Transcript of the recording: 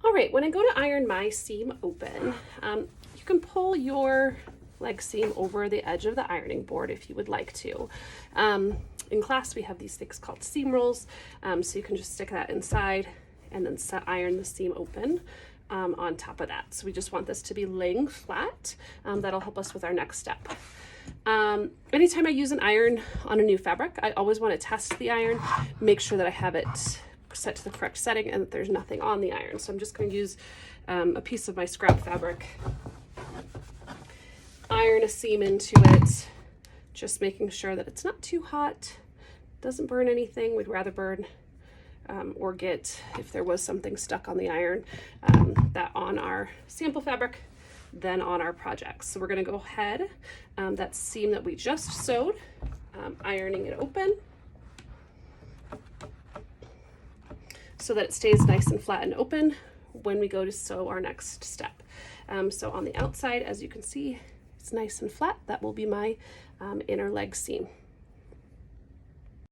All right, when I go to iron my seam open, you can pull your leg seam over the edge of the ironing board if you would like to. In class, we have these things called seam rolls, so you can just stick that inside and then iron the seam open on top of that. So we just want this to be laying flat. That'll help us with our next step. Anytime I use an iron on a new fabric, I always want to test the iron, make sure that I have it set to the correct setting and that there's nothing on the iron. So I'm just going to use a piece of my scrap fabric, iron a seam into it, just making sure that it's not too hot, doesn't burn anything. We'd rather burn or get, if there was something stuck on the iron, that on our sample fabric than on our projects. So we're going to go ahead, that seam that we just sewed, ironing it open so that it stays nice and flat and open when we go to sew our next step. So on the outside, as you can see, it's nice and flat. That will be my inner leg seam.